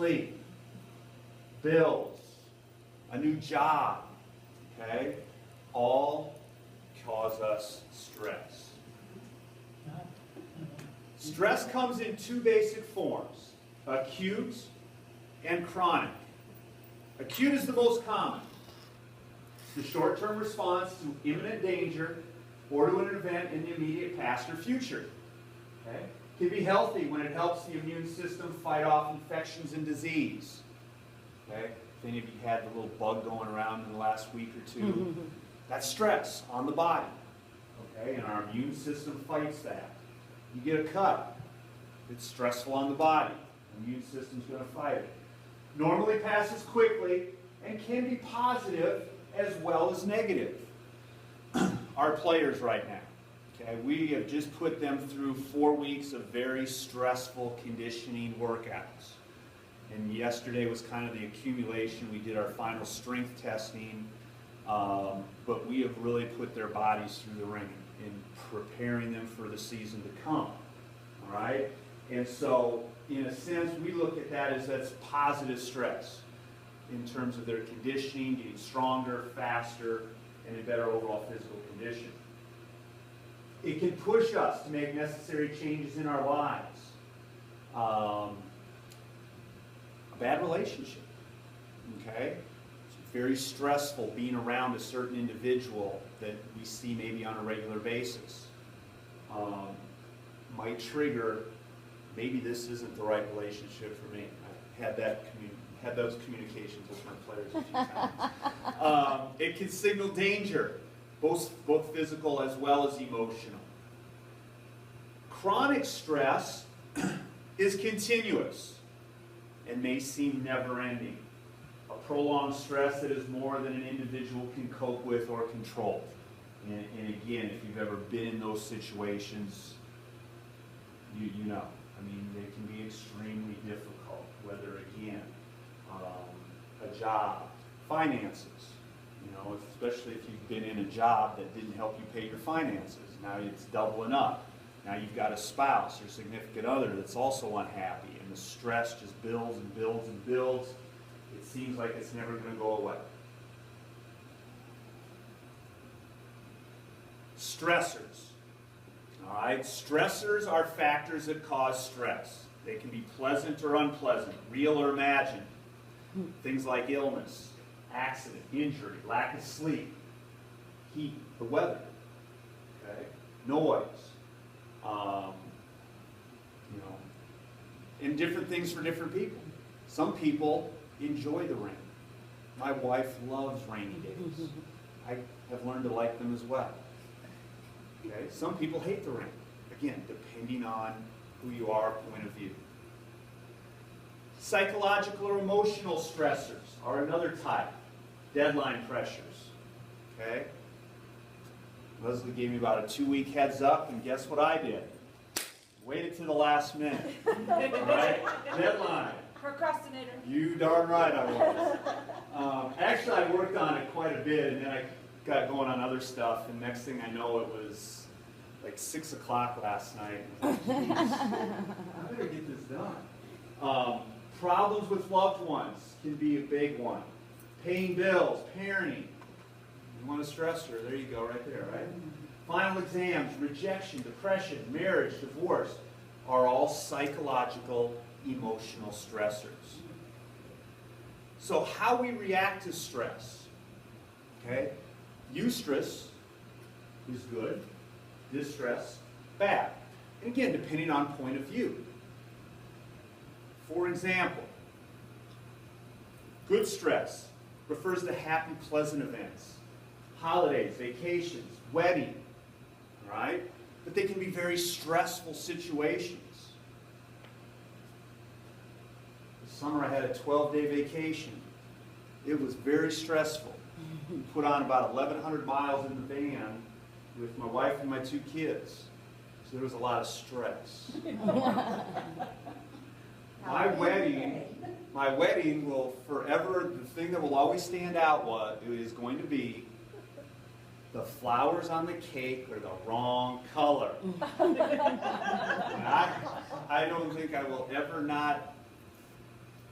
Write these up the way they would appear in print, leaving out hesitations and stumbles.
sleep, bills, a new job, okay, all cause us stress. Stress comes in two basic forms, acute and chronic. Acute is the most common. It's the short-term response to imminent danger or to an event in the immediate past or future. Okay? It can be healthy when it helps the immune system fight off infections and disease. Okay? If any of you had the little bug going around in the last week or two, that's stress on the body. Okay? And our immune system fights that. You get a cut, it's stressful on the body. The immune system's going to fight it. Normally passes quickly and can be positive as well as negative. Our players right now, okay, we have just put them through 4 weeks of very stressful conditioning workouts. And yesterday was kind of the accumulation. We did our final strength testing, but we have really put their bodies through the ringer in preparing them for the season to come. All right? And so, in a sense, we look at that as that's positive stress in terms of their conditioning, getting stronger, faster, and in better overall physical condition. It can push us to make necessary changes in our lives. A bad relationship, okay? It's very stressful being around a certain individual that we see maybe on a regular basis. Might trigger, maybe this isn't the right relationship for me. I've had those communications with my players a few times. It can signal danger, both physical as well as emotional. Chronic stress is continuous and may seem never-ending. A prolonged stress that is more than an individual can cope with or control. And again, if you've ever been in those situations, you know. I mean, they can be extremely difficult, whether, again, a job, finances, you know, especially if you've been in a job that didn't help you pay your finances. Now it's doubling up. Now you've got a spouse or significant other that's also unhappy, and the stress just builds and builds and builds. It seems like it's never going to go away. Stressors. All right, stressors are factors that cause stress. They can be pleasant or unpleasant, real or imagined. Things like illness, accident, injury, lack of sleep, heat, the weather, okay, noise, and different things for different people. Some people enjoy the rain. My wife loves rainy days. I have learned to like them as well. Okay? Some people hate the rain. Again, depending on who you are, point of view. Psychological or emotional stressors are another type. Deadline pressures. Okay? Leslie gave me about a 2-week heads up, and guess what I did? Waited to the last minute. Right? Deadline. Procrastinator. You darn right I was. Actually, I worked on it quite a bit, and then I got going on other stuff, and next thing I know, it was like 6 o'clock last night. I was like, I better get this done. Problems with loved ones can be a big one. Paying bills, parenting. You want a stressor, there you go, right there, right? Final exams, rejection, depression, marriage, divorce are all psychological, emotional stressors. So how we react to stress, okay? Eustress is good, distress, bad. And again, depending on point of view. For example, good stress refers to happy, pleasant events, holidays, vacations, wedding, right? But they can be very stressful situations. This summer I had a 12-day vacation. It was very stressful. Put on about 1,100 miles in the van with my wife and my 2 kids. So there was a lot of stress. My wedding will forever, the thing that will always stand out is going to be the flowers on the cake are the wrong color. I don't think I will ever not,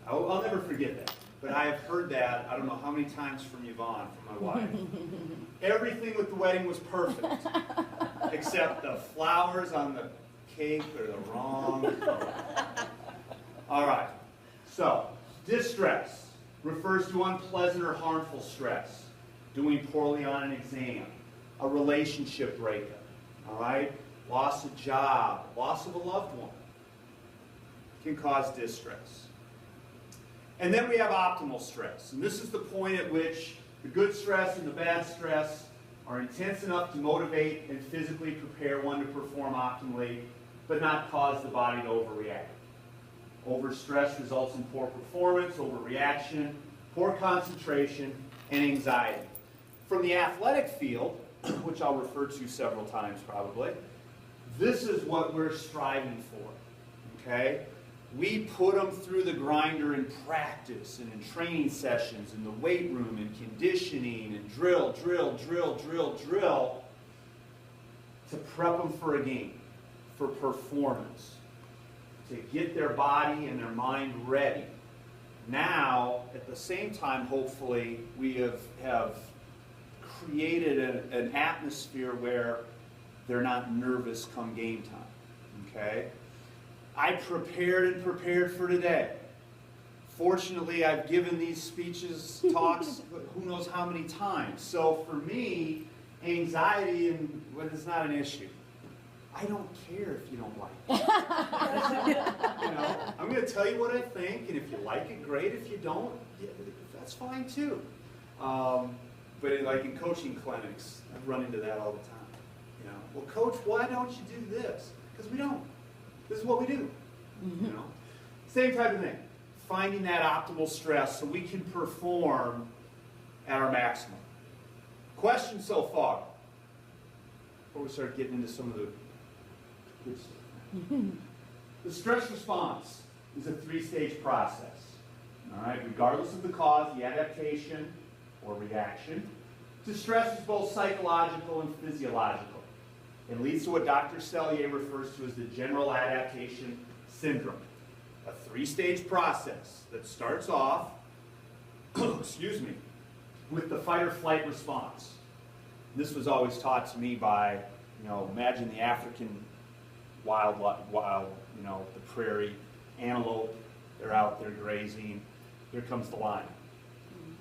I'll never forget that. But I have heard that, I don't know how many times from Yvonne, from my wife. Everything with the wedding was perfect, except the flowers on the cake are the wrong color. All right, so distress refers to unpleasant or harmful stress, doing poorly on an exam, a relationship breakup, all right, loss of job, loss of a loved one can cause distress. And then we have optimal stress, and this is the point at which the good stress and the bad stress are intense enough to motivate and physically prepare one to perform optimally, but not cause the body to overreact. Overstress results in poor performance, overreaction, poor concentration, and anxiety. From the athletic field, which I'll refer to several times probably, this is what we're striving for, okay? We put them through the grinder in practice and in training sessions, in the weight room, and conditioning, and drill, to prep them for a game, for performance, to get their body and their mind ready. Now, at the same time, hopefully, we have created an atmosphere where they're not nervous come game time, okay? I prepared for today. Fortunately, I've given these speeches, talks, who knows how many times. So for me, anxiety is not an issue. I don't care if you don't like it. I'm going to tell you what I think, and if you like it, great. If you don't, that's fine too. But like in coaching clinics, I've run into that all the time. Well, coach, why don't you do this? Because we don't. This is what we do. Same type of thing. Finding that optimal stress so we can perform at our maximum. Questions so far? Before we start getting into some of the good stuff. The stress response is a three-stage process. All right, regardless of the cause, the adaptation or reaction to stress is both psychological and physiological. It leads to what Dr. Selye refers to as the general adaptation syndrome, a three-stage process that starts off, excuse me, with the fight or flight response. This was always taught to me by, imagine the African wild, the prairie antelope. They're out there grazing. Here comes the lion,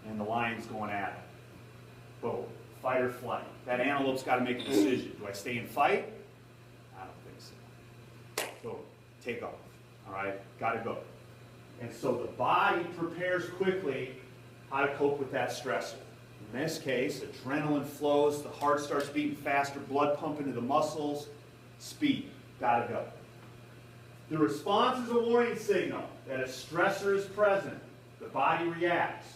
and the lion's going at it. Boom. Fight or flight. That antelope's got to make a decision. Do I stay and fight? I don't think so. So take off. All right? Got to go. And so the body prepares quickly how to cope with that stressor. In this case, adrenaline flows, the heart starts beating faster, blood pumping to the muscles, speed. Got to go. The response is a warning signal that a stressor is present. The body reacts.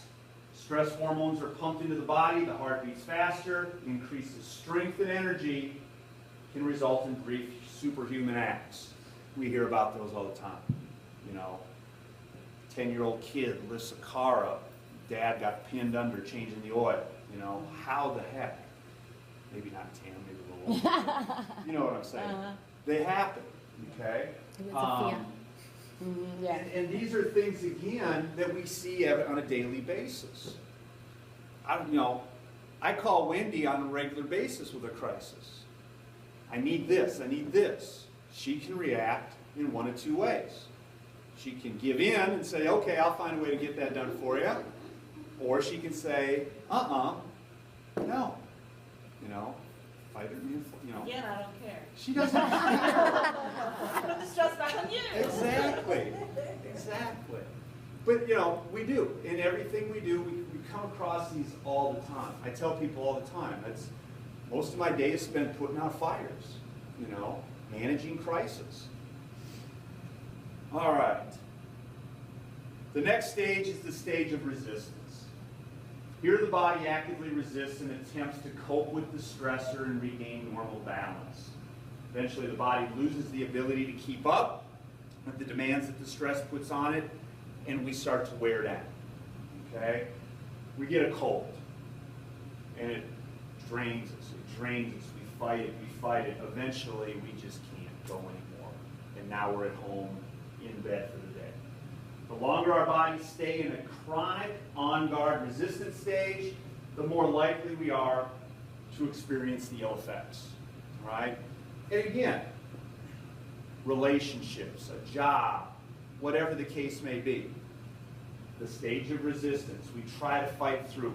Stress hormones are pumped into the body, the heart beats faster, increases strength and energy, can result in brief superhuman acts. We hear about those all the time. 10-year-old kid lifts a car up, dad got pinned under changing the oil. How the heck? Maybe not 10, maybe a little older. You know what I'm saying? They happen, okay? Yeah. And these are things, again, that we see on a daily basis. I call Wendy on a regular basis with a crisis. I need this, I need this. She can react in one of two ways. She can give in and say, okay, I'll find a way to get that done for you. Or she can say, no. Fight her, Again, I don't care. She doesn't care. Put the stress back on you. Exactly. But, we do. In everything we do, we come across these all the time. I tell people all the time, most of my day is spent putting out fires, managing crisis. All right. The next stage is the stage of resistance. Here the body actively resists and attempts to cope with the stressor and regain normal balance. Eventually the body loses the ability to keep up with the demands that the stress puts on it, and we start to wear down. Okay? We get a cold, and it drains us. We fight it. Eventually we just can't go anymore. And now we're at home in bed for the day. The longer our bodies stay in a chronic, on-guard, resistant stage, the more likely we are to experience the ill effects. All right? And again, relationships, a job, whatever the case may be. The stage of resistance. We try to fight through,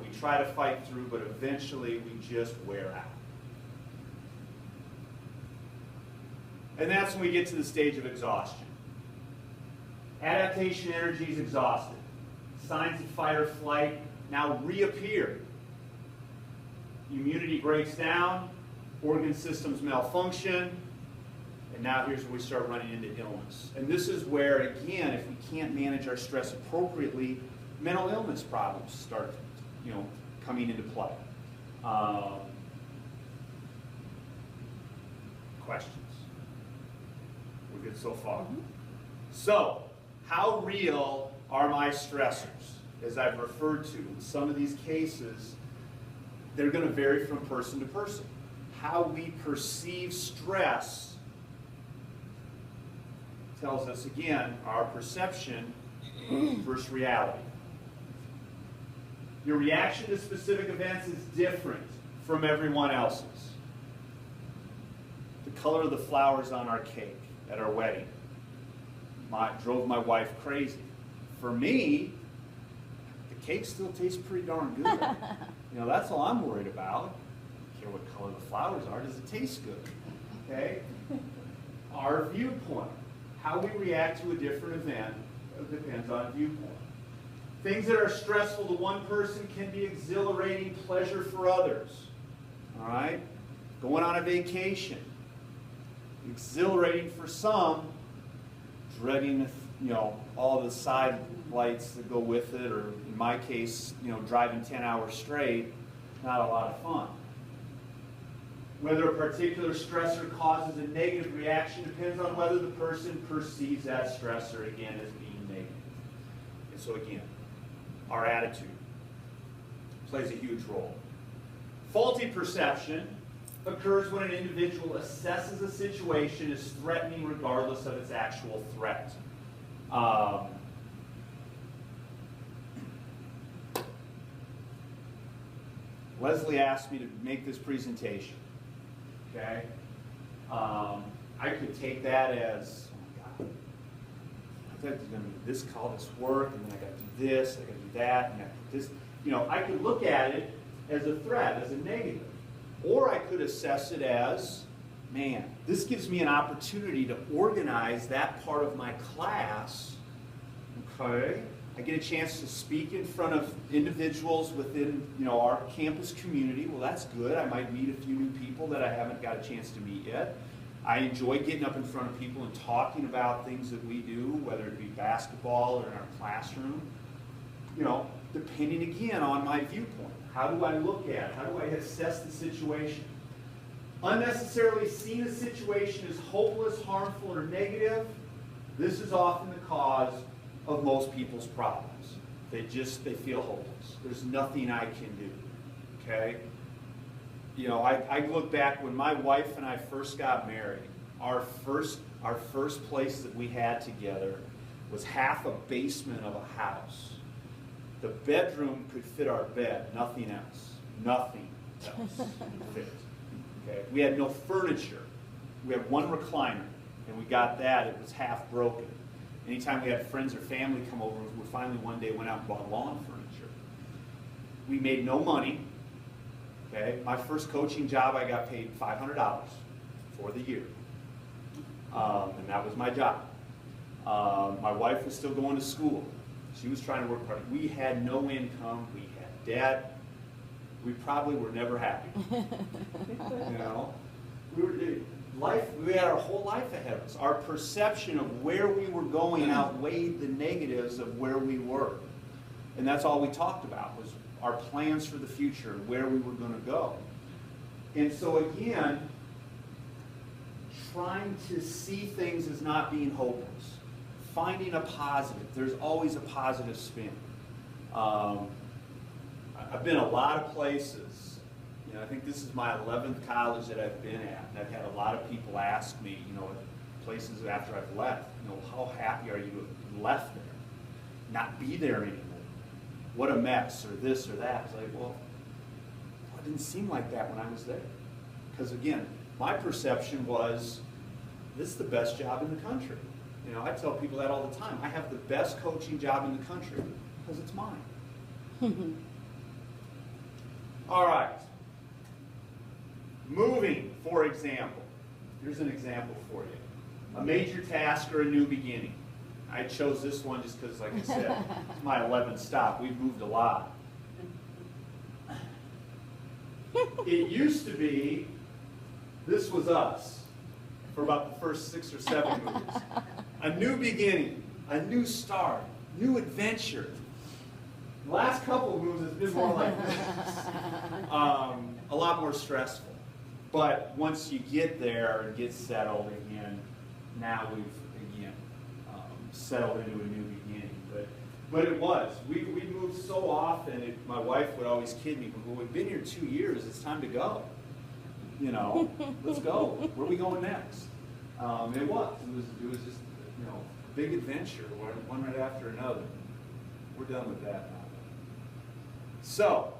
but eventually we just wear out. And that's when we get to the stage of exhaustion. Adaptation energy is exhausted. Signs of fight or flight now reappear. Immunity breaks down, organ systems malfunction, and now here's where we start running into illness. And this is where, again, if we can't manage our stress appropriately, mental illness problems start, coming into play. Questions? We're good so far? Mm-hmm. So, how real are my stressors? As I've referred to, in some of these cases, they're going to vary from person to person. How we perceive stress tells us, again, our perception versus reality. Your reaction to specific events is different from everyone else's. The color of the flowers on our cake at our wedding drove my wife crazy. For me, the cake still tastes pretty darn good. That's all I'm worried about. I don't care what color the flowers are. Does it taste good? Okay? Our viewpoint. How we react to a different event depends on viewpoint. Things that are stressful to one person can be exhilarating pleasure for others. All right? Going on a vacation. Exhilarating for some, dreading, all the side lights that go with it, or in my case, driving 10 hours straight, not a lot of fun. Whether a particular stressor causes a negative reaction depends on whether the person perceives that stressor, again, as being negative. And so again, our attitude plays a huge role. Faulty perception occurs when an individual assesses a situation as threatening regardless of its actual threat. Leslie asked me to make this presentation. Okay? I could take that as, oh my God, I thought there's going to be this call, this work, and then I got to do this, I got to do that, and I got this. I could look at it as a threat, as a negative. Or I could assess it as, man, this gives me an opportunity to organize that part of my class. Okay? I get a chance to speak in front of individuals within, our campus community. Well, that's good. I might meet a few new people that I haven't got a chance to meet yet. I enjoy getting up in front of people and talking about things that we do, whether it be basketball or in our classroom. Depending again on my viewpoint. How do I look at it? How do I assess the situation? Unnecessarily seeing a situation as hopeless, harmful, or negative, this is often the cause of most people's problems. They feel hopeless. There's nothing I can do. Okay? I look back when my wife and I first got married, our first place that we had together was half a basement of a house. The bedroom could fit our bed, nothing else. Nothing else fit. Okay? We had no furniture. We had one recliner, and we got that. It was half broken. Anytime we had friends or family come over, we finally one day went out and bought lawn furniture. We made no money. Okay? My first coaching job, I got paid $500 for the year. And that was my job. My wife was still going to school. She was trying to work hard. We had no income. We had debt. We probably were never happy. We had our whole life ahead of us. Our perception of where we were going outweighed the negatives of where we were. And that's all we talked about, was our plans for the future, where we were going to go. And so again, trying to see things as not being hopeless. Finding a positive. There's always a positive spin. I've been a lot of places. I think this is my 11th college that I've been at. And I've had a lot of people ask me, places after I've left, how happy are you to have left there? not be there anymore. What a mess, or this or that. It's like, well, it didn't seem like that when I was there. Because again, my perception was, this is the best job in the country. You know, I tell people that all the time. I have the best coaching job in the country because it's mine. All right. Moving, for example. Here's an example for you. A major task or a new beginning. I chose this one just because, like I said, it's my 11th stop. We've moved a lot. It used to be, this was us for about the first 6 or 7 moves. A new beginning, a new start, new adventure. The last couple of moves has been more like this. A lot more stressful. But once you get there and get settled again, now we've again settled into a new beginning. But it was. We moved so often. My wife would always kid me, well, we've been here 2 years. It's time to go. You know, let's go. Where are we going next? It was just, you know, a big adventure, one right after another. We're done with that now. So,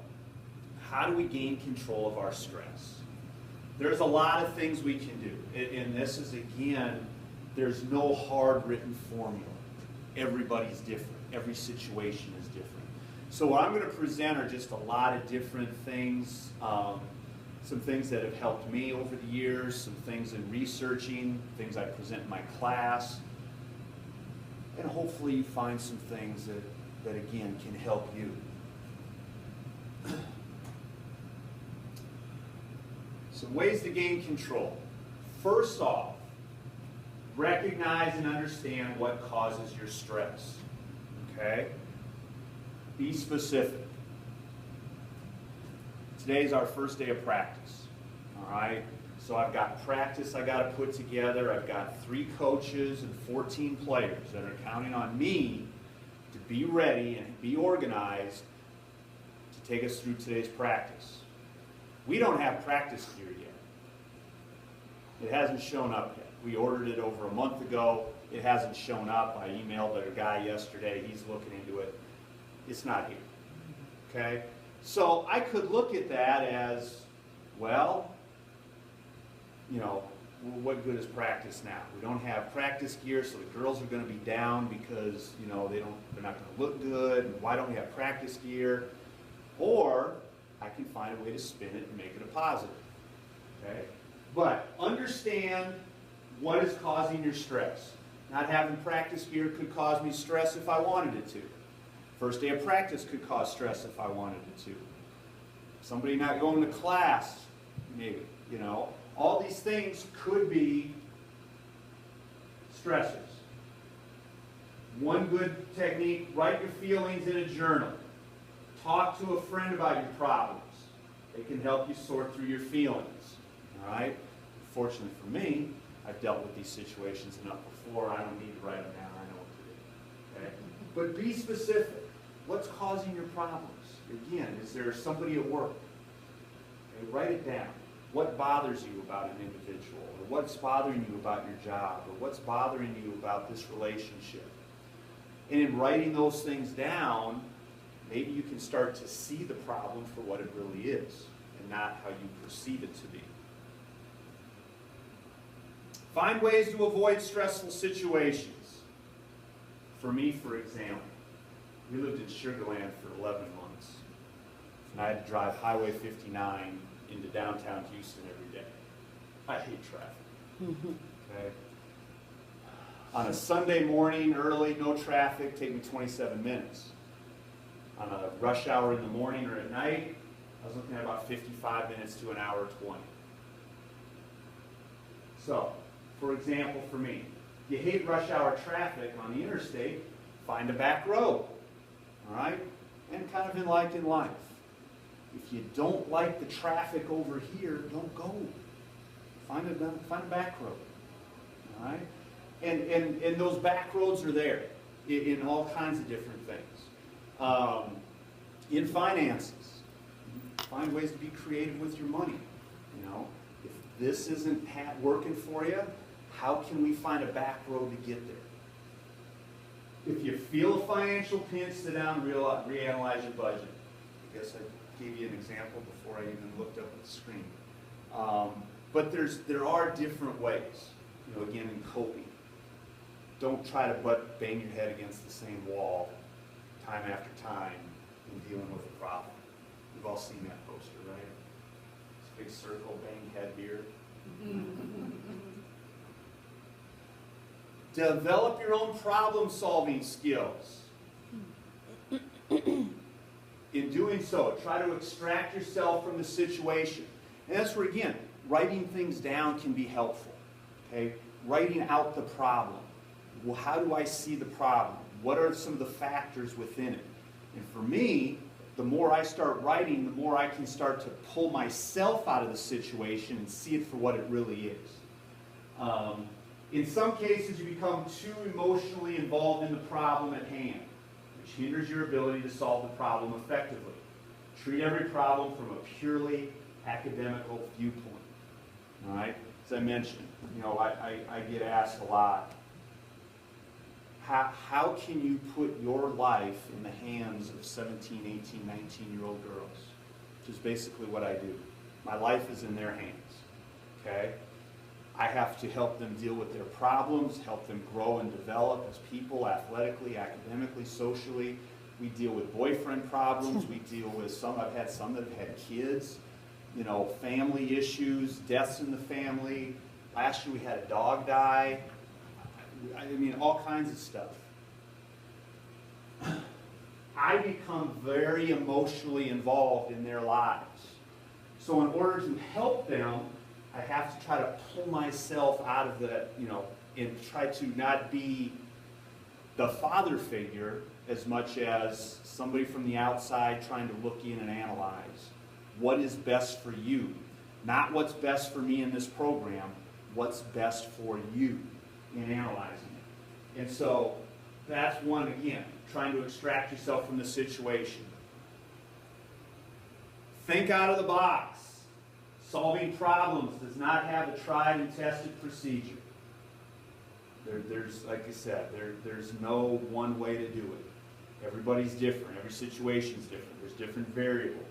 how do we gain control of our stress? There's a lot of things we can do. And this is, again, there's no hard written formula. Everybody's different. Every situation is different. So what I'm going to present are just a lot of different things. Some things that have helped me over the years, some things in researching, things I present in my class. And hopefully you find some things that again, can help you. Some ways to gain control. First off, recognize and understand what causes your stress. Okay? Be specific. Today's our first day of practice. All right? So I've got practice I got to put together. I've got 3 coaches and 14 players that are counting on me to be ready and be organized to take us through today's practice. We don't have practice gear yet. It hasn't shown up yet. We ordered it over a month ago. It hasn't shown up. I emailed a guy yesterday. He's looking into it. It's not here. Okay? So I could look at that as, well, you know, what good is practice now? We don't have practice gear, so the girls are going to be down because, you know, they're not going to look good. And why don't we have practice gear? Or I can find a way to spin it and make it a positive. Okay? But understand what is causing your stress. Not having practice gear could cause me stress if I wanted it to. First day of practice could cause stress if I wanted it to. Somebody not going to class, maybe, you know. All these things could be stressors. One good technique, write your feelings in a journal. Talk to a friend about your problems. They can help you sort through your feelings. All right? Fortunately for me, I've dealt with these situations enough before. I don't need to write them down. I know what to do. Okay? But be specific. What's causing your problems? Again, is there somebody at work? Okay, write it down. What bothers you about an individual? Or what's bothering you about your job? Or what's bothering you about this relationship? And in writing those things down, maybe you can start to see the problem for what it really is and not how you perceive it to be. Find ways to avoid stressful situations. For me, for example, we lived in Sugar Land for 11 months. And I had to drive Highway 59 into downtown Houston every day. I hate traffic. Okay? On a Sunday morning, early, no traffic, take me 27 minutes. On a rush hour in the morning or at night, I was looking at about 55 minutes to an hour 20. So, for example, for me, you hate rush hour traffic on the interstate, find a back road. All right? And kind of in life. If you don't like the traffic over here, don't go. Find a back road. All right? And those back roads are there in all kinds of different things. In finances, find ways to be creative with your money. You know, if this isn't working for you, how can we find a back road to get there? If you feel a financial pinch, sit down and reanalyze your budget. I guess I gave you an example before I even looked up at the screen. But there are different ways, again, in coping. Don't try to bang your head against the same wall time after time in dealing with a problem. We've all seen that poster, right? This big circle, bang head here. Develop your own problem-solving skills. In doing so, try to extract yourself from the situation. And that's where, again, writing things down can be helpful. Okay? Writing out the problem. Well, how do I see the problem? What are some of the factors within it? And for me, the more I start writing, the more I can start to pull myself out of the situation and see it for what it really is. In some cases, you become too emotionally involved in the problem at hand, which hinders your ability to solve the problem effectively. Treat every problem from a purely academical viewpoint. All right? As I mentioned, I get asked a lot, how can you put your life in the hands of 17, 18, 19-year-old girls? Which is basically what I do. My life is in their hands. Okay? I have to help them deal with their problems, help them grow and develop as people, athletically, academically, socially. We deal with boyfriend problems. We deal with I've had some that have had kids, family issues, deaths in the family. Last year we had a dog die. I mean, all kinds of stuff. I become very emotionally involved in their lives. So in order to help them, I have to try to pull myself out of that, and try to not be the father figure as much as somebody from the outside trying to look in and analyze what is best for you. Not what's best for me in this program, what's best for you in analyzing it. And so that's one, again, trying to extract yourself from the situation. Think out of the box. Solving problems does not have a tried and tested procedure. There's, like I said, there's no one way to do it. Everybody's different. Every situation's different. There's different variables.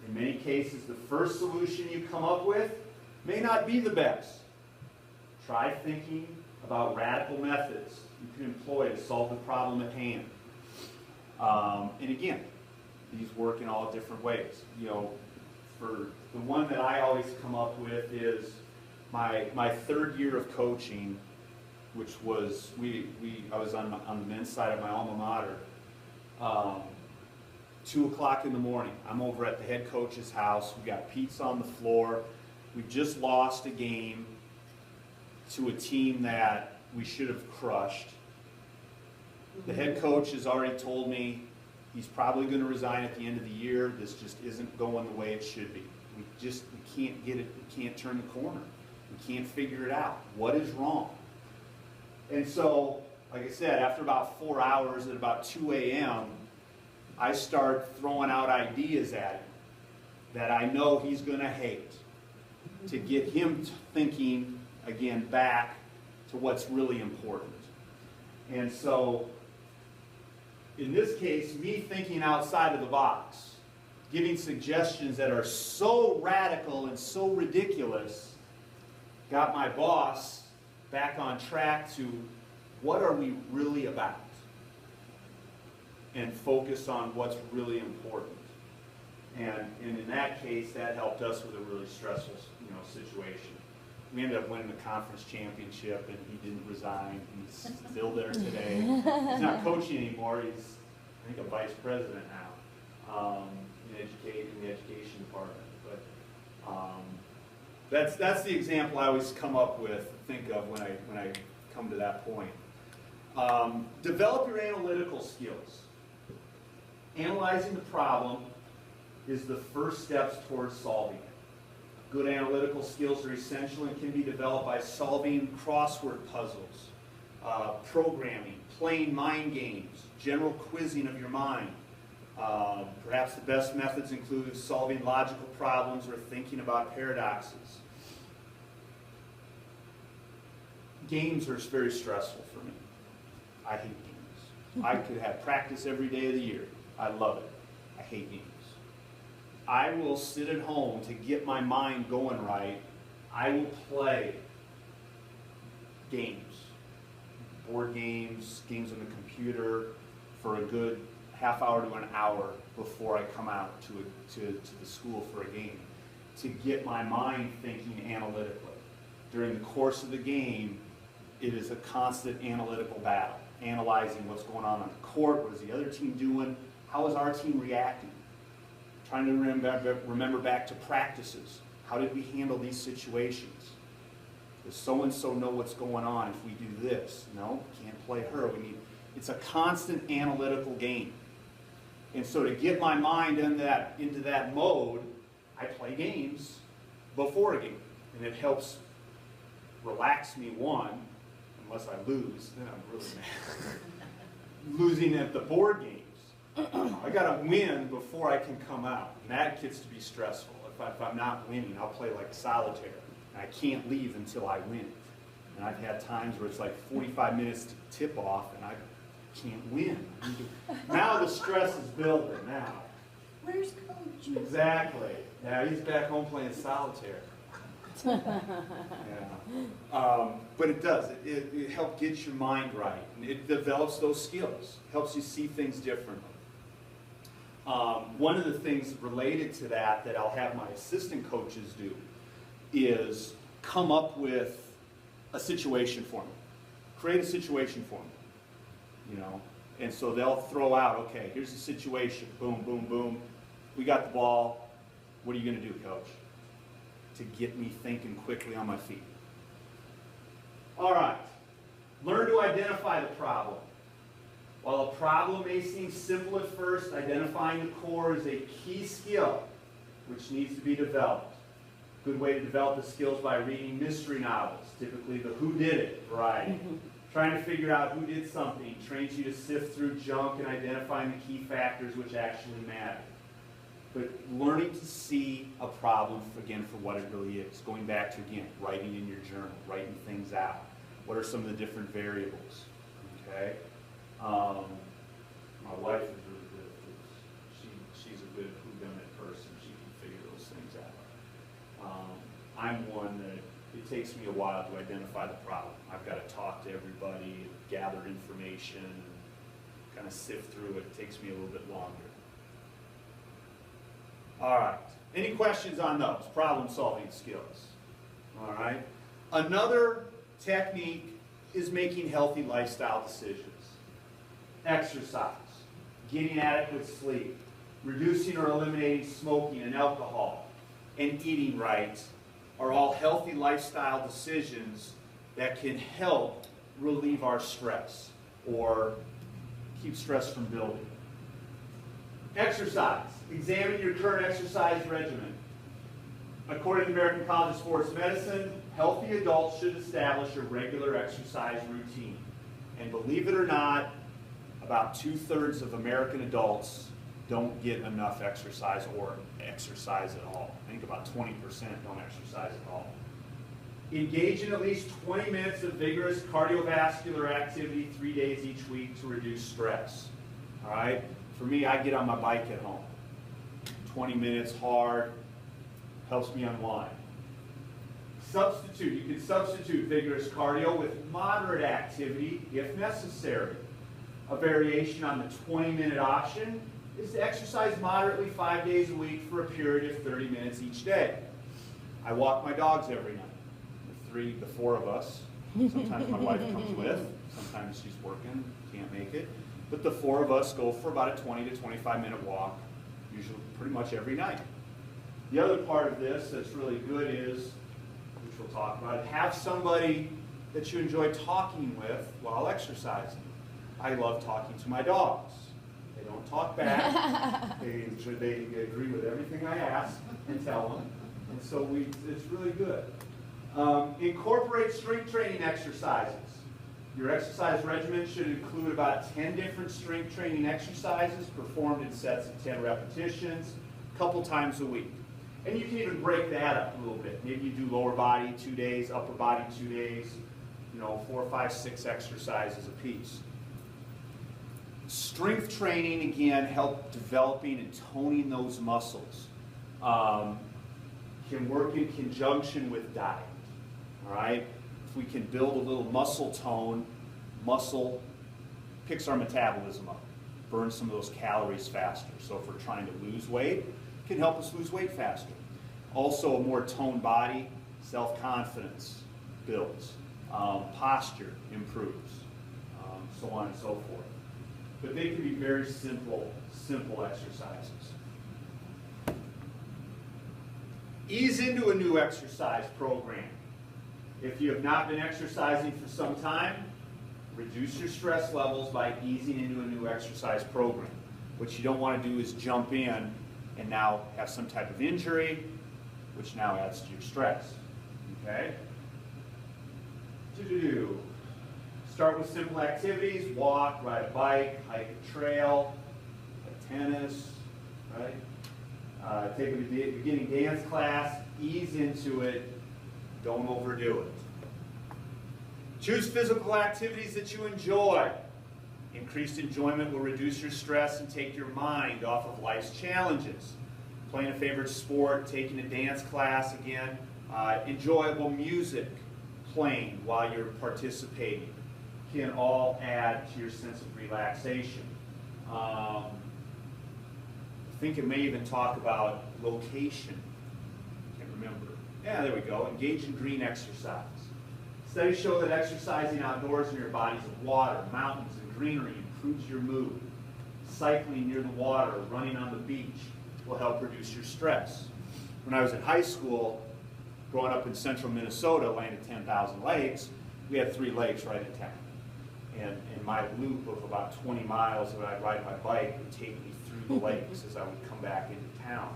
In many cases, the first solution you come up with may not be the best. Try thinking about radical methods you can employ to solve the problem at hand. And again, these work in all different ways. For the one that I always come up with is my third year of coaching, which was I was on the men's side of my alma mater. 2 o'clock in the morning, I'm over at the head coach's house. We got pizza on the floor. We just lost a game to a team that we should have crushed. The head coach has already told me he's probably going to resign at the end of the year. This just isn't going the way it should be. We can't get it. We can't turn the corner. We can't figure it out. What is wrong? And so, like I said, after about 4 hours, at about 2 a.m., I start throwing out ideas at him that I know he's going to hate, to get him thinking, again, back to what's really important. And so, in this case, me thinking outside of the box, giving suggestions that are so radical and so ridiculous, got my boss back on track to what are we really about, and focus on what's really important. And in that case, that helped us with a really stressful situation. We ended up winning the conference championship, and he didn't resign. He's still there today. He's not coaching anymore. He's, I think, a vice president now in the education department. But that's the example I always come up with, think of when I come to that point. Develop your analytical skills. Analyzing the problem is the first steps towards solving it. Good analytical skills are essential and can be developed by solving crossword puzzles, programming, playing mind games, general quizzing of your mind. Perhaps the best methods include solving logical problems or thinking about paradoxes. Games are very stressful for me. I hate games. I could have practice every day of the year. I love it. I hate games. I will sit at home to get my mind going right. I will play games, board games, games on the computer for a good half hour to an hour before I come out to the school for a game, to get my mind thinking analytically. During the course of the game, it is a constant analytical battle, analyzing what's going on the court, what is the other team doing, how is our team reacting, trying to remember back to practices. How did we handle these situations? Does so-and-so know what's going on if we do this? No, can't play her. It's a constant analytical game. And so to get my mind into that mode, I play games before a game. And it helps relax me, one, unless I lose, then I'm really mad. Losing at the board games. I got to win before I can come out. And that gets to be stressful. If I'm not winning, I'll play like solitaire. And I can't leave until I win. And I've had times where it's like 45 minutes to tip off, and I can't win. Now the stress is building now. Where's Coach? Exactly. Yeah, he's back home playing solitaire. Yeah. But it does. It helps get your mind right. And it develops those skills. It helps you see things differently. One of the things related to that I'll have my assistant coaches do is come up with a situation for me. Create a situation for me. You know, and so they'll throw out, okay, here's the situation. Boom, boom, boom. We got the ball. What are you going to do, coach? To get me thinking quickly on my feet. All right. Learn to identify the problem. While a problem may seem simple at first, identifying the core is a key skill which needs to be developed. A good way to develop the skills by reading mystery novels, typically the whodidit variety. Trying to figure out who did something trains you to sift through junk and identifying the key factors which actually matter. But learning to see a problem, again, for what it really is. Going back to, again, writing in your journal, writing things out. What are some of the different variables? Okay? My wife is really good at this. She's a good whodunit person. She can figure those things out. I'm one that it takes me a while to identify the problem. I've got to talk to everybody, gather information, and kind of sift through it. It takes me a little bit longer. All right. Any questions on those problem-solving skills? All right. Another technique is making healthy lifestyle decisions. Exercise, getting adequate sleep, reducing or eliminating smoking and alcohol, and eating right are all healthy lifestyle decisions that can help relieve our stress or keep stress from building. Exercise. Examine your current exercise regimen. According to the American College of Sports Medicine, healthy adults should establish a regular exercise routine. And believe it or not, about 2/3 of American adults don't get enough exercise or exercise at all. I think about 20% don't exercise at all. Engage in at least 20 minutes of vigorous cardiovascular activity 3 days each week to reduce stress. All right? For me, I get on my bike at home. 20 minutes hard, helps me unwind. You can substitute vigorous cardio with moderate activity if necessary. A variation on the 20-minute option is to exercise moderately 5 days a week for a period of 30 minutes each day. I walk my dogs every night. The four of us. Sometimes my wife comes with. Sometimes she's working, can't make it. But the four of us go for about a 20 to 25-minute walk, usually pretty much every night. The other part of this that's really good is, which we'll talk about, have somebody that you enjoy talking with while exercising. I love talking to my dogs. They don't talk back. They agree with everything I ask and tell them. And so it's really good. Incorporate strength training exercises. Your exercise regimen should include about 10 different strength training exercises performed in sets of 10 repetitions, a couple times a week. And you can even break that up a little bit. Maybe you do lower body 2 days, upper body 2 days, 4, 5, 6 exercises a piece. Strength training, again, help developing and toning those muscles. Can work in conjunction with diet. All right? If we can build a little muscle tone, muscle picks our metabolism up, burns some of those calories faster. So if we're trying to lose weight, it can help us lose weight faster. Also, a more toned body, self-confidence builds, posture improves, so on and so forth. But they can be very simple exercises. Ease into a new exercise program. If you have not been exercising for some time, reduce your stress levels by easing into a new exercise program. What you don't want to do is jump in and now have some type of injury, which now adds to your stress. Okay? Start with simple activities: walk, ride a bike, hike a trail, play tennis, right? Take a beginning dance class, ease into it, don't overdo it. Choose physical activities that you enjoy. Increased enjoyment will reduce your stress and take your mind off of life's challenges. Playing a favorite sport, taking a dance class again, enjoyable music playing while you're participating can all add to your sense of relaxation. I think it may even talk about location. Can't remember. Yeah, there we go. Engage in green exercise. Studies show that exercising outdoors in your bodies of water, mountains, and greenery improves your mood. Cycling near the water, running on the beach will help reduce your stress. When I was in high school, growing up in central Minnesota, land of 10,000 lakes, we had 3 lakes right in town. And my loop of about 20 miles that I'd ride my bike would take me through the lakes as I would come back into town.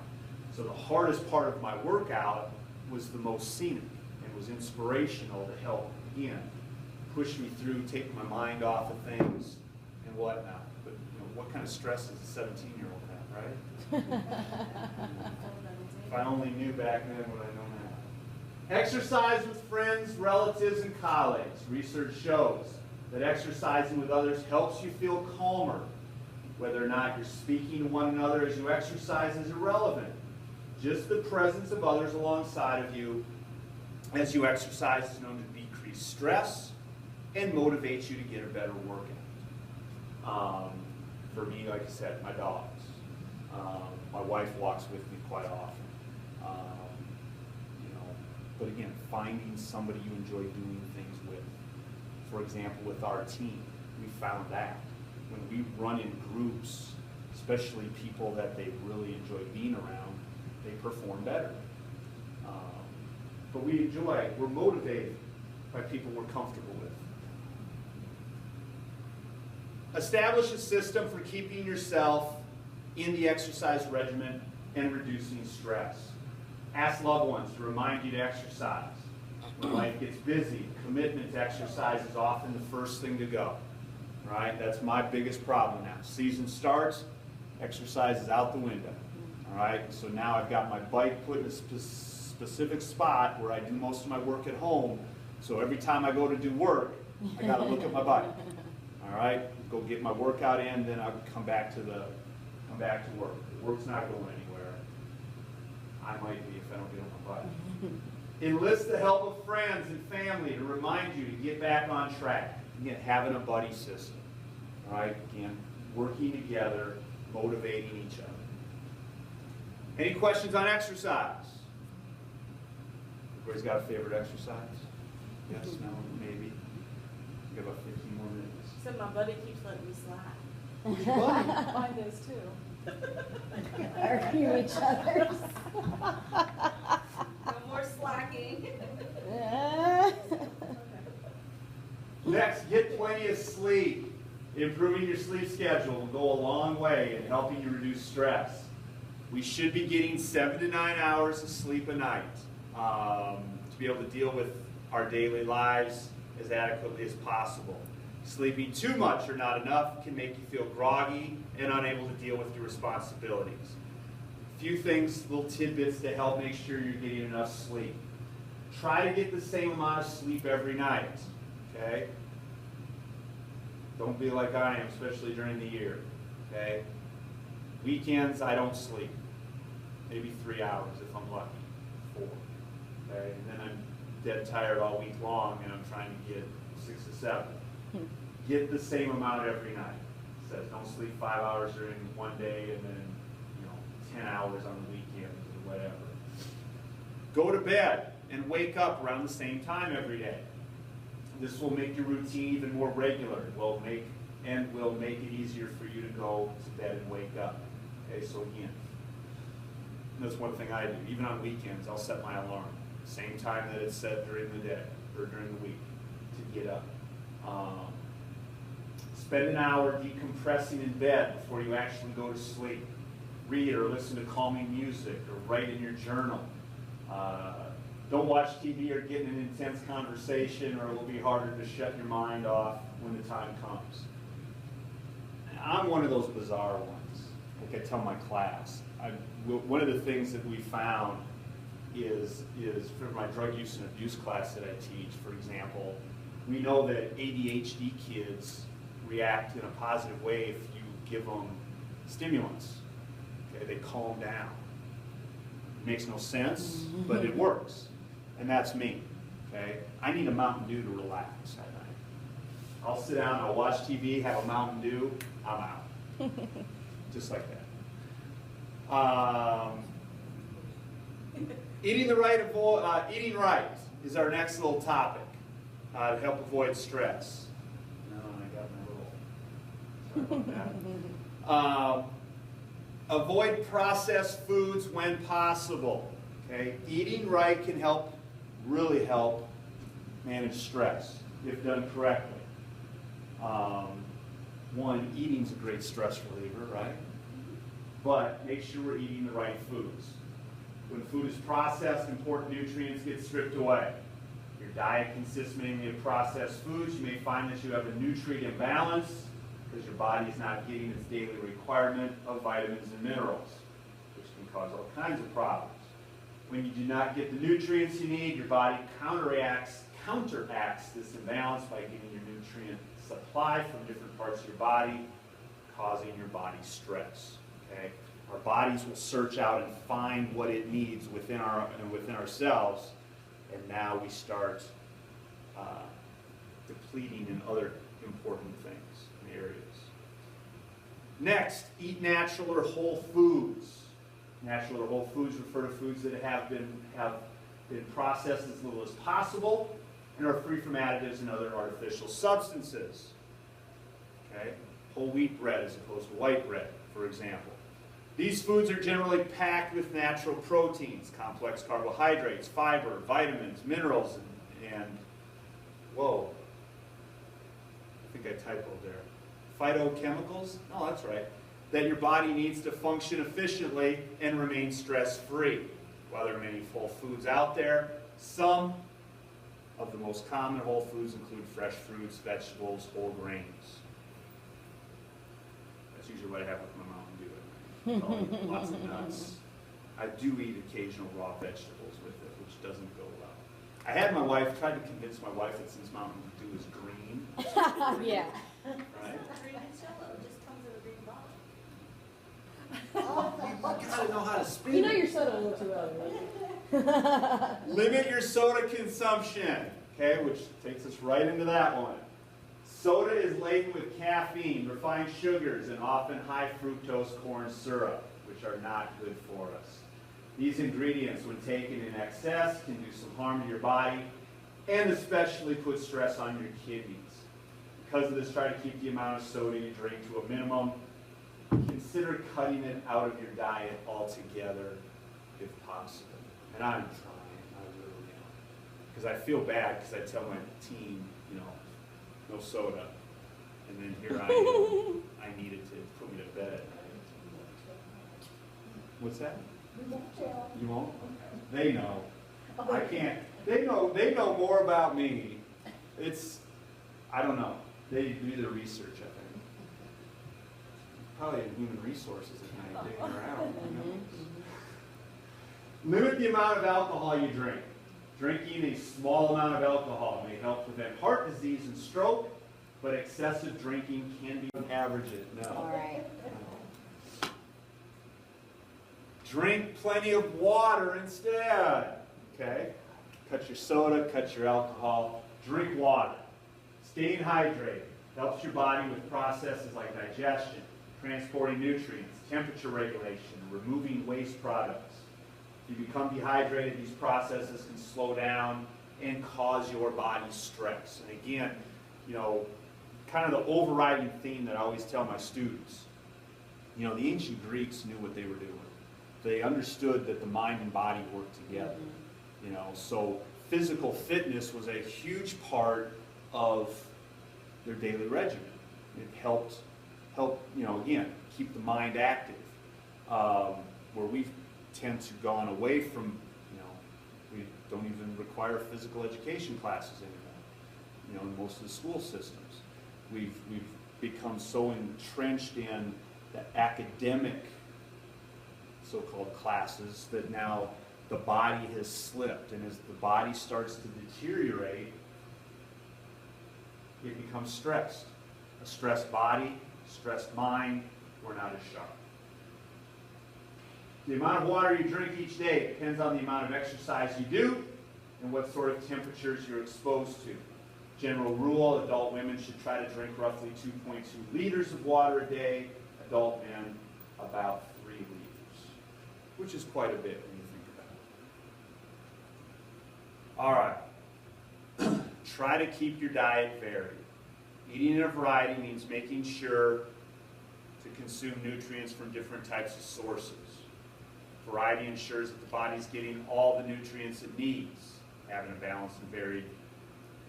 So the hardest part of my workout was the most scenic and was inspirational to help, again, push me through, take my mind off of things and whatnot. But what kind of stress does a 17-year-old have, right? If I only knew back then what I know now. Exercise with friends, relatives, and colleagues. Research shows that exercising with others helps you feel calmer. Whether or not you're speaking to one another as you exercise is irrelevant. Just the presence of others alongside of you as you exercise is known to decrease stress and motivate you to get a better workout. For me, like I said, my dogs. My wife walks with me quite often. But again, finding somebody you enjoy doing things with. For example, with our team, we found that when we run in groups, especially people that they really enjoy being around, they perform better. But we're motivated by people we're comfortable with. Establish a system for keeping yourself in the exercise regimen and reducing stress. Ask loved ones to remind you to exercise. When life gets busy, commitment to exercise is often the first thing to go. Right? That's my biggest problem now. Season starts, exercise is out the window. All right? So now I've got my bike put in a specific spot where I do most of my work at home. So every time I go to do work, I got to look at my bike. All right? Go get my workout in, then I'll come back to work. The work's not going anywhere. I might be if I don't get on my bike. Enlist the help of friends and family to remind you to get back on track. Again, having a buddy system. All right? Again, working together, motivating each other. Any questions on exercise? Everybody's got a favorite exercise? Yes, no, maybe. We got about 15 more minutes. So my buddy keeps letting me slide. Who's your buddy? Mine does too. Argue each other's. No more slacking. Next, get plenty of sleep. Improving your sleep schedule will go a long way in helping you reduce stress. We should be getting 7 to 9 hours of sleep a night to be able to deal with our daily lives as adequately as possible. Sleeping too much or not enough can make you feel groggy and unable to deal with your responsibilities. A few things, little tidbits to help make sure you're getting enough sleep. Try to get the same amount of sleep every night, okay? Don't be like I am, especially during the year, okay? Weekends, I don't sleep. Maybe 3 hours if I'm lucky, 4, okay? And then I'm dead tired all week long and I'm trying to get 6 to 7. Get the same amount every night. It says don't sleep 5 hours during one day and then 10 hours on the weekend or whatever. Go to bed and wake up around the same time every day. This will make your routine even more regular. It will make it easier for you to go to bed and wake up. Okay, so again, that's one thing I do. Even on weekends, I'll set my alarm. Same time that it's set during the day or during the week to get up. Spend an hour decompressing in bed before you actually go to sleep. Read or listen to calming music or write in your journal. Don't watch TV or get in an intense conversation or it will be harder to shut your mind off when the time comes. I'm one of those bizarre ones. Like I tell my class, one of the things that we found is for my drug use and abuse class that I teach, for example, we know that ADHD kids react in a positive way if you give them stimulants. Okay, they calm down. It makes no sense, but it works. And that's me. Okay? I need a Mountain Dew to relax at night. I'll sit down, I'll watch TV, have a Mountain Dew, I'm out. Just like that. Eating right is our next little topic to help avoid stress. No, I got my little. Sorry about that. Avoid processed foods when possible. Okay, eating right can really help manage stress if done correctly. One, eating's a great stress reliever, right? But make sure we're eating the right foods. When food is processed, important nutrients get stripped away. If your diet consists mainly of processed foods, you may find that you have a nutrient imbalance because your body is not getting its daily requirement of vitamins and minerals, which can cause all kinds of problems. When you do not get the nutrients you need, your body counteracts this imbalance by getting your nutrient supply from different parts of your body, causing your body stress. Okay? Our bodies will search out and find what it needs within ourselves, and now we start depleting in other important things and areas. Next, eat natural or whole foods. Natural or whole foods refer to foods that have been processed as little as possible and are free from additives and other artificial substances. Okay? Whole wheat bread as opposed to white bread, for example. These foods are generally packed with natural proteins, complex carbohydrates, fiber, vitamins, minerals, and whoa, I think I typoed there. Phytochemicals? No, that's right. That your body needs to function efficiently and remain stress-free. While there are many whole foods out there, some of the most common whole foods include fresh fruits, vegetables, whole grains. That's usually what I have with my Mountain Dew. Lots of nuts. I do eat occasional raw vegetables with it, which doesn't go well. I had my wife, tried to convince my wife that since Mountain Dew is green, Yeah. right? Green Jello just comes in a green bottle. You gotta know how to speak. You know your soda a little too early, right? Limit your soda consumption, okay, which takes us right into that one. Soda is laden with caffeine, refined sugars, and often high fructose corn syrup, which are not good for us. These ingredients, when taken in excess, can do some harm to your body and especially put stress on your kidneys. Because of this, try to keep the amount of soda you drink to a minimum. Consider cutting it out of your diet altogether if possible. And I'm trying, I really am. Because I feel bad because I tell my team, no soda. And then here I am. I needed to put me to bed at night. What's that? You won't? They know. I can't. They know more about me. I don't know. They do their research, I think. Probably in human resources at night, digging around. Limit the amount of alcohol you drink. Drinking a small amount of alcohol may help prevent heart disease and stroke, but excessive drinking can be average it. No. All right. Drink plenty of water instead. Okay? Cut your soda, cut your alcohol. Drink water. Staying hydrated helps your body with processes like digestion, transporting nutrients, temperature regulation, removing waste products. If you become dehydrated, these processes can slow down and cause your body stress. And again, you know, kind of the overriding theme that I always tell my students, you know, the ancient Greeks knew what they were doing. They understood that the mind and body work together. You know, so physical fitness was a huge part of their daily regimen. It helped, you know, again, keep the mind active. Where we tend to gone away from, you know, we don't even require physical education classes anymore, you know, in most of the school systems. We've become so entrenched in the academic so-called classes that now the body has slipped, and as the body starts to deteriorate, it becomes stressed. A stressed body, stressed mind, we're not as sharp. The amount of water you drink each day depends on the amount of exercise you do and what sort of temperatures you're exposed to. General rule, adult women should try to drink roughly 2.2 liters of water a day, adult men about 3 liters, which is quite a bit when you think about it. All right. Try to keep your diet varied. Eating in a variety means making sure to consume nutrients from different types of sources. Variety ensures that the body's getting all the nutrients it needs. Having a balanced and varied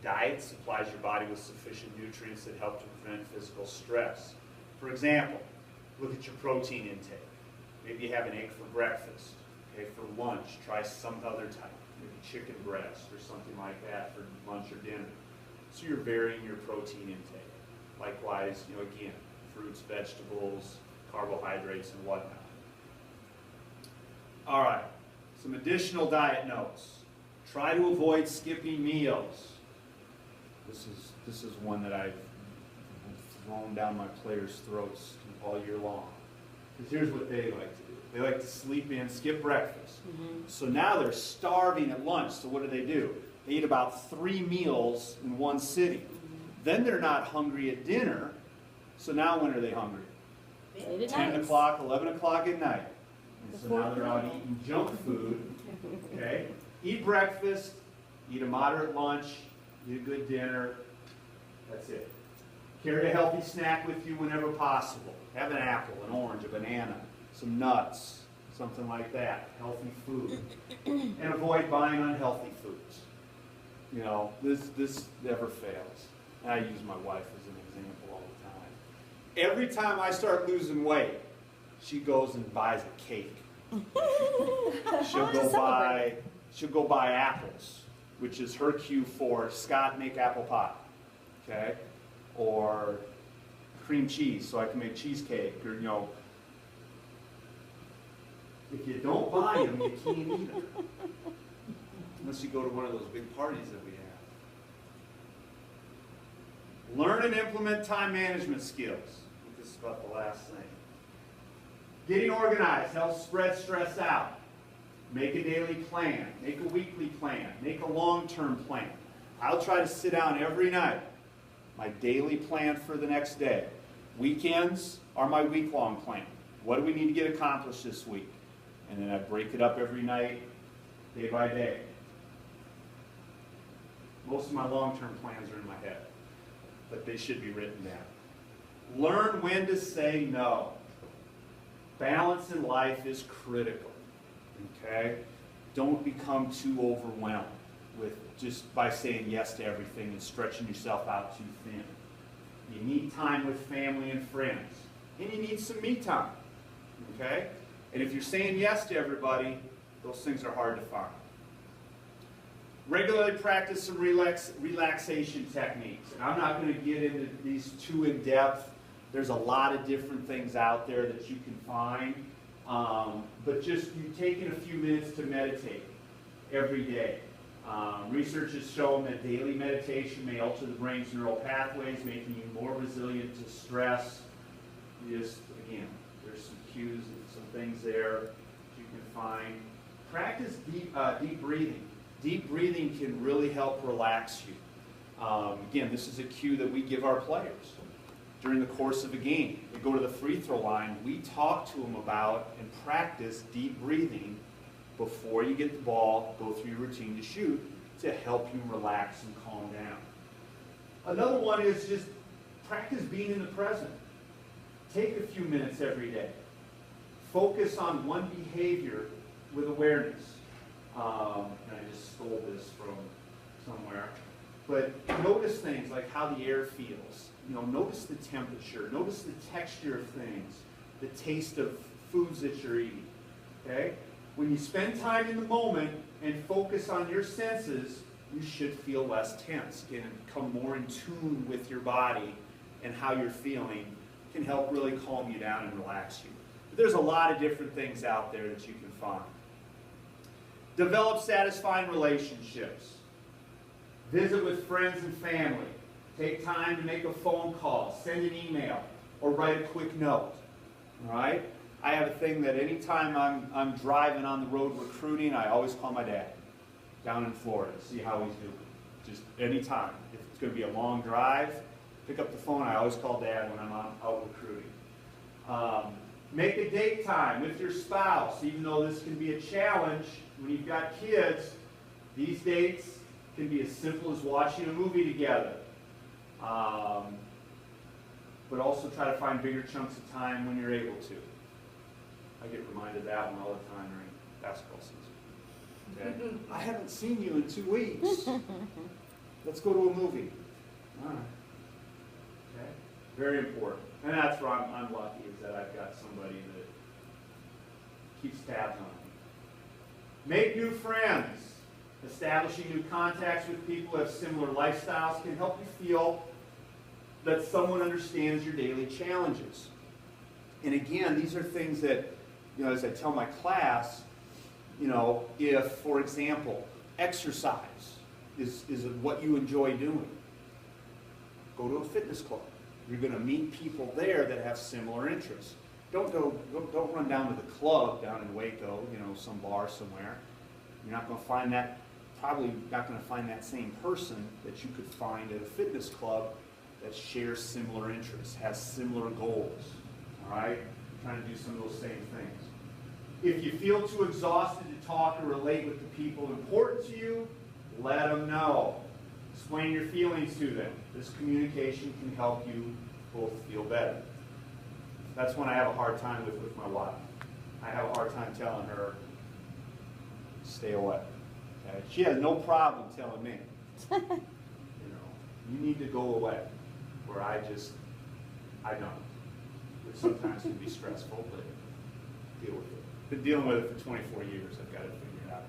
diet supplies your body with sufficient nutrients that help to prevent physical stress. For example, look at your protein intake. Maybe you have an egg for breakfast. Okay, for lunch, try some other type, maybe chicken breast or something like that for lunch or dinner. So you're varying your protein intake. Likewise, you know, again, fruits, vegetables, carbohydrates, and whatnot. All right, some additional diet notes. Try to avoid skipping meals. This is one that I've thrown down my players' throats all year long. Because here's what they like to do. They like to sleep in, skip breakfast. So now they're starving at lunch. So what do? They eat about 3 meals in one sitting. Then they're not hungry at dinner. So now when are they hungry? 10 o'clock, 11 o'clock at night. And so now they're out eating junk food. Okay? Eat breakfast, eat a moderate lunch, eat a good dinner. That's it. Carry a healthy snack with you whenever possible. Have an apple, an orange, a banana, some nuts, something like that. Healthy food. And avoid buying unhealthy foods. You know, this never fails. And I use my wife as an example all the time. Every time I start losing weight, she goes and buys a cake. She'll go buy apples, which is her cue for Scott, make apple pie. Okay? Or cream cheese, so I can make cheesecake. Or, you know, if you don't buy them, you can't eat them. Unless you go to one of those big parties that we have. Learn and implement time management skills. I think this is about the last thing. Getting organized helps spread stress out. Make a daily plan. Make a weekly plan. Make a long-term plan. I'll try to sit down every night. My daily plan for the next day. Weekends are my week-long plan. What do we need to get accomplished this week? And then I break it up every night, day by day. Most of my long-term plans are in my head, but they should be written down. Learn when to say no. Balance in life is critical. Okay? Don't become too overwhelmed with just by saying yes to everything and stretching yourself out too thin. You need time with family and friends. And you need some me time. Okay? And if you're saying yes to everybody, those things are hard to find. Regularly practice some relaxation techniques. And I'm not going to get into these too in depth. There's a lot of different things out there that you can find. But just you taking a few minutes to meditate every day. Research has shown that daily meditation may alter the brain's neural pathways, making you more resilient to stress. Just, again, there's some cues and some things there that you can find. Practice deep breathing. Deep breathing can really help relax you. Again, this is a cue that we give our players during the course of a game. They go to the free throw line, we talk to them about and practice deep breathing before you get the ball, go through your routine to shoot, to help you relax and calm down. Another one is just practice being in the present. Take a few minutes every day. Focus on one behavior with awareness. And I just stole this from somewhere. But notice things like how the air feels. Notice the temperature. Notice the texture of things. The taste of foods that you're eating. Okay? When you spend time in the moment and focus on your senses, you should feel less tense and come more in tune with your body and how you're feeling. Can help really calm you down and relax you. But there's a lot of different things out there that you can find. Develop satisfying relationships. Visit with friends and family. Take time to make a phone call, send an email, or write a quick note. All right? I have a thing that anytime I'm driving on the road recruiting, I always call my dad down in Florida, see how he's doing. Just anytime. If it's going to be a long drive, pick up the phone. I always call Dad when I'm out recruiting. Make a date time with your spouse, even though this can be a challenge when you've got kids. These dates can be as simple as watching a movie together. But also try to find bigger chunks of time when you're able to. I get reminded of that one all the time during basketball season. Okay? I haven't seen you in 2 weeks. Let's go to a movie. All right. Okay? Very important. And that's where I'm lucky, is that I've got somebody that keeps tabs on me. Make new friends. Establishing new contacts with people who have similar lifestyles can help you feel that someone understands your daily challenges. And again, these are things that, as I tell my class, if, for example, exercise is what you enjoy doing, go to a fitness club. You're going to meet people there that have similar interests. Don't run down to the club down in Waco, some bar somewhere. You're not going to find that, probably not going to find that same person that you could find at a fitness club that shares similar interests, has similar goals. All right? Trying to do some of those same things. If you feel too exhausted to talk or relate with the people important to you, let them know. Explain your feelings to them. This communication can help you both feel better. That's when I have a hard time with my wife. I have a hard time telling her, stay away. Okay? She has no problem telling me, you need to go away. Where I don't. Which sometimes can be stressful, but deal with it. Been dealing with it for 24 years. I've got to figure it out.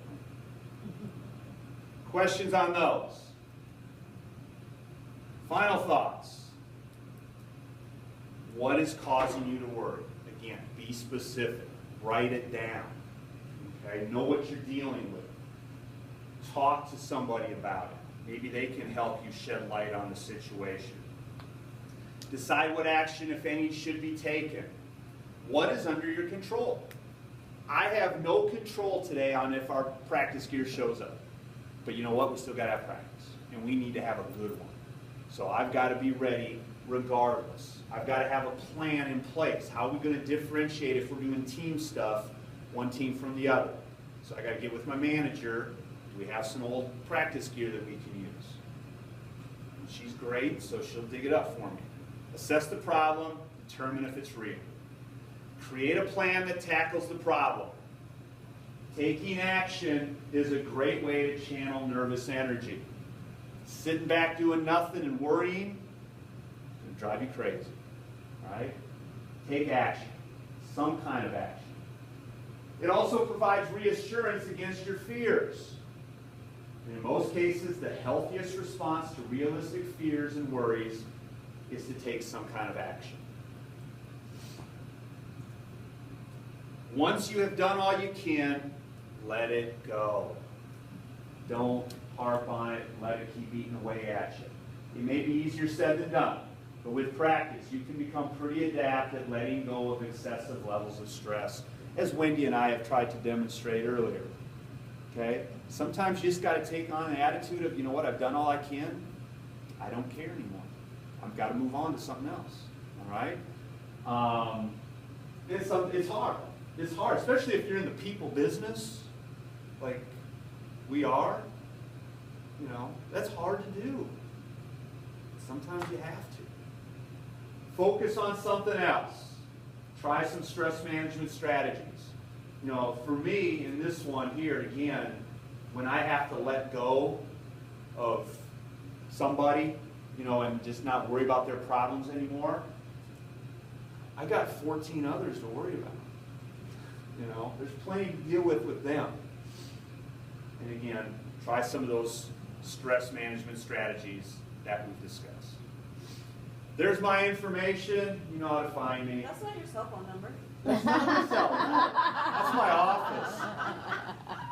Questions on those? Final thoughts. What is causing you to worry? Again, be specific. Write it down. Okay? Know what you're dealing with. Talk to somebody about it. Maybe they can help you shed light on the situation. Decide what action, if any, should be taken. What is under your control? I have no control today on if our practice gear shows up. But you know what? We still got to have practice. And we need to have a good one. So I've got to be ready regardless. I've got to have a plan in place. How are we going to differentiate if we're doing team stuff, one team from the other? So I got to get with my manager. Do we have some old practice gear that we can use? And she's great, so she'll dig it up for me. Assess the problem, determine if it's real. Create a plan that tackles the problem. Taking action is a great way to channel nervous energy. Sitting back doing nothing and worrying will drive you crazy. Right? Take action. Some kind of action. It also provides reassurance against your fears. And in most cases, the healthiest response to realistic fears and worries is to take some kind of action. Once you have done all you can, let it go. Don't harp on it and let it keep eating away at you. It may be easier said than done, but with practice, you can become pretty adept at letting go of excessive levels of stress, as Wendy and I have tried to demonstrate earlier. Okay? Sometimes you just got to take on an attitude of, you know what, I've done all I can. I don't care anymore. I've got to move on to something else. All right? It's hard. It's hard, especially if you're in the people business, like we are. You know, that's hard to do. Sometimes you have to. Focus on something else. Try some stress management strategies. You know, for me, in this one here, again, when I have to let go of somebody, you know, and just not worry about their problems anymore, I got 14 others to worry about. You know, there's plenty to deal with them. And again, try some of those stress management strategies that we've discussed. There's my information. You know how to find me. That's not your cell phone number. That's not my cell phone. That's my office.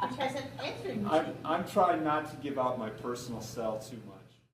Which has an answering I'm trying not to give out my personal cell too much.